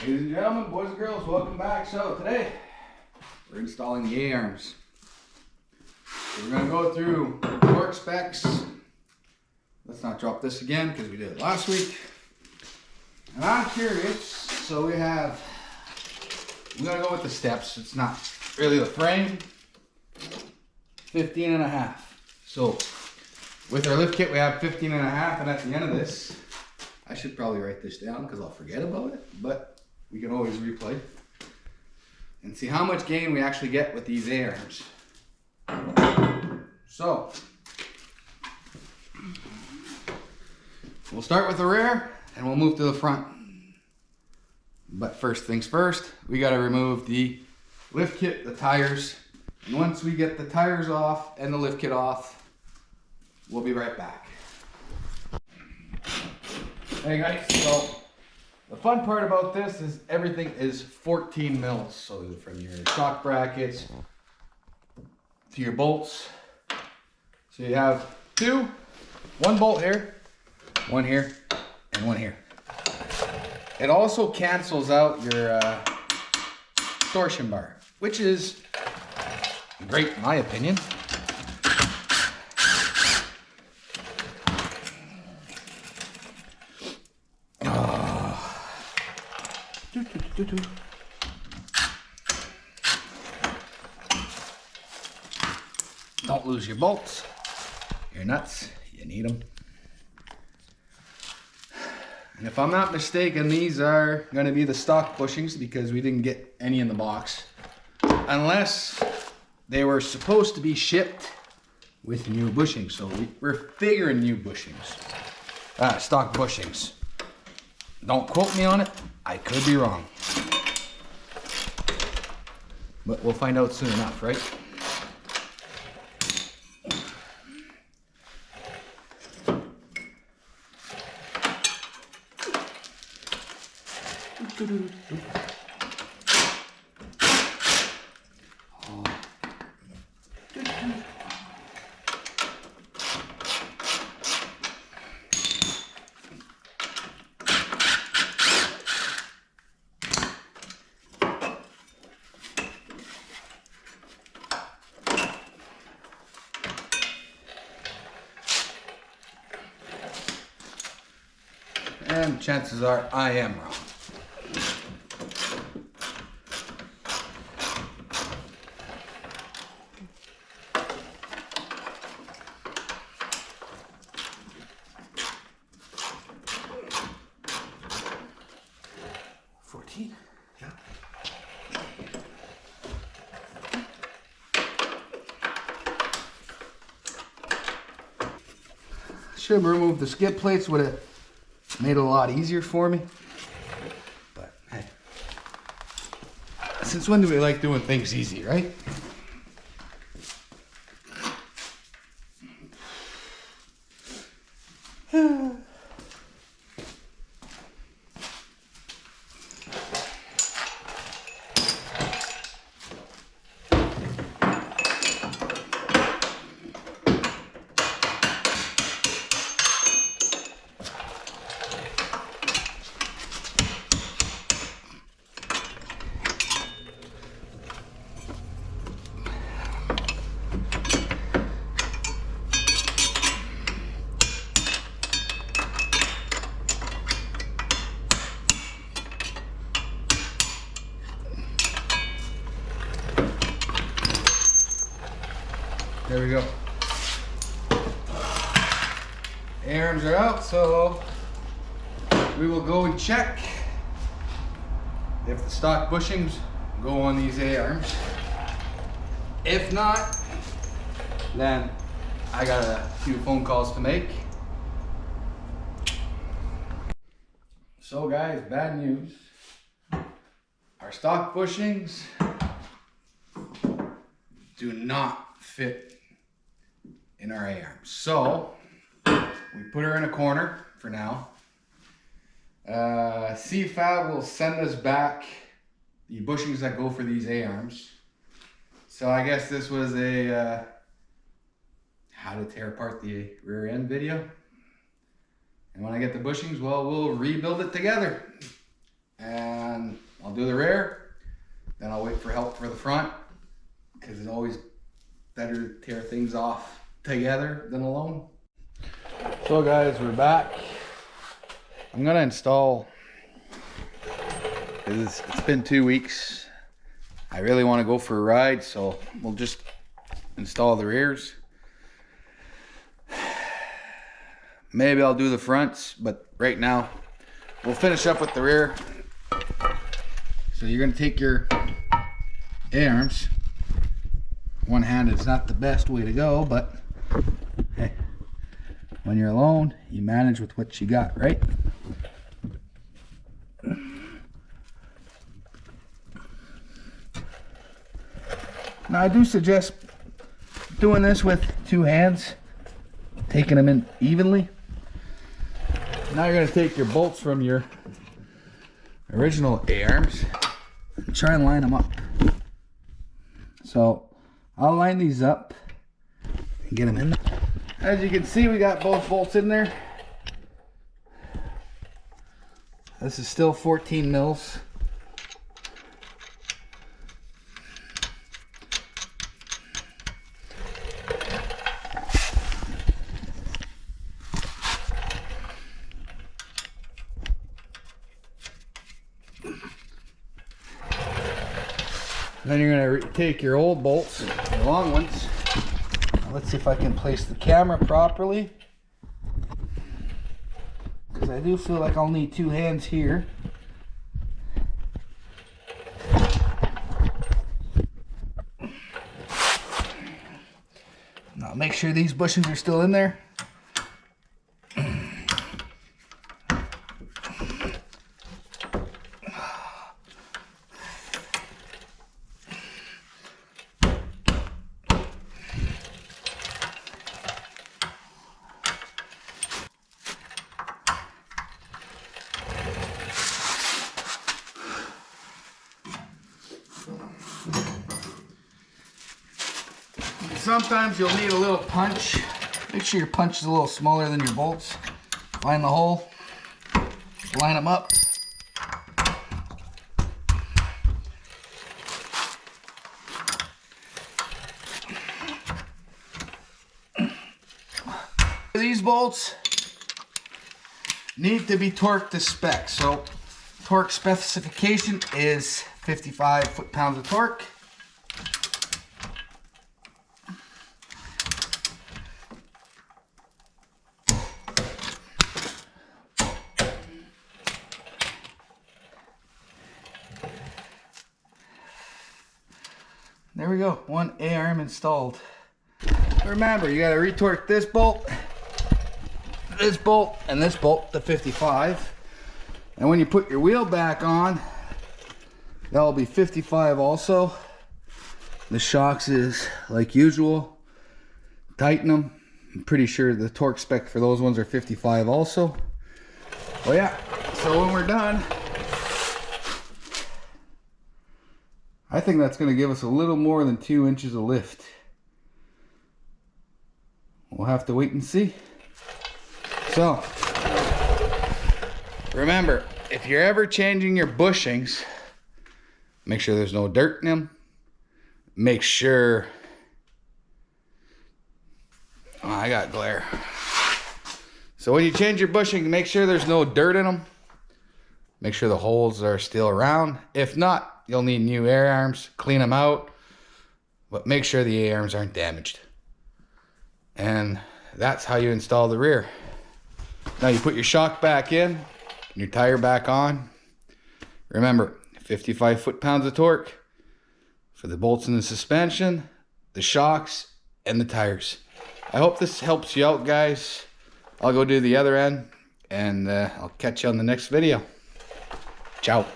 Ladies and gentlemen, boys and girls, welcome back. So today we're installing the A-arms. So we're going to go through torque specs. Let's not drop this again because we did it last week. And I'm curious, so we're going to go with the steps. It's not really the frame. 15.5. So with our lift kit we have 15.5, and at the end of this, I should probably write this down because I'll forget about it, but we can always replay and see how much gain we actually get with these A-arms. So we'll start with the rear and we'll move to the front. But first things first, we got to remove the lift kit, the tires. And once we get the tires off and the lift kit off, we'll be right back. Hey guys, so the fun part about this is everything is 14 mils. So from your shock brackets to your bolts. So you have one bolt here, one here, and one here. It also cancels out your torsion bar, which is great in my opinion. Don't lose your bolts, your nuts, you need them. And if I'm not mistaken, these are going to be the stock bushings because we didn't get any in the box. Unless they were supposed to be shipped with new bushings. So we're figuring new bushings. Stock bushings. Don't quote me on it. I could be wrong. But we'll find out soon enough, right? And chances are I am wrong. Yeah. Should have removed the skid plates, would have made it a lot easier for me. But hey, since when do we like doing things easy, right? There we go. A-arms are out, so we will go and check if the stock bushings go on these A-arms. If not, then I got a few phone calls to make. So guys, bad news. Our stock bushings do not fit in our A-arms. So we put her in a corner for now. CFAB will send us back the bushings that go for these A-arms. So I guess this was a how to tear apart the rear end video. And when I get the bushings, well, we'll rebuild it together. And I'll do the rear, then I'll wait for help for the front, because it's always better to tear things off together than alone. So guys, we're back. I'm gonna install, because it's been 2 weeks. I really want to go for a ride, so we'll just install the rears. Maybe I'll do the fronts, but right now we'll finish up with the rear. So you're gonna take your A-arms. One-handed is not the best way to go, but hey, when you're alone, you manage with what you got, right? Now I do suggest doing this with 2 hands, taking them in evenly. Now you're going to take your bolts from your original A-arms and try and line them up. So I'll line these up and get them in. As you can see, we got both bolts in there. This is still 14 mils. Then you're going to take your old bolts, the long ones. Now let's see if I can place the camera properly, because I do feel like I'll need 2 hands here. Now make sure these bushings are still in there. Sometimes you'll need a little punch. Make sure your punch is a little smaller than your bolts. Find the hole, line them up. These bolts need to be torqued to spec. So torque specification is 55 foot-pounds of torque. There we go, 1 A-arm installed. Remember, you gotta retorque this bolt, and this bolt to 55. And when you put your wheel back on, that'll be 55 also. The shocks is like usual. Tighten them. I'm pretty sure the torque spec for those ones are 55 also. Well, yeah, so when we're done, I think that's going to give us a little more than 2 inches of lift. We'll have to wait and see. So, remember, if you're ever changing your bushings, make sure there's no dirt in them. Make sure... Oh, I got glare. So when you change your bushing, make sure there's no dirt in them. Make sure the holes are still around. If not, you'll need new A-arms. Clean them out. But make sure the A-arms aren't damaged. And that's how you install the rear. Now you put your shock back in, your tire back on. Remember, 55 foot-pounds of torque for the bolts in the suspension, the shocks, and the tires. I hope this helps you out, guys. I'll go do the other end, and I'll catch you on the next video. Ciao.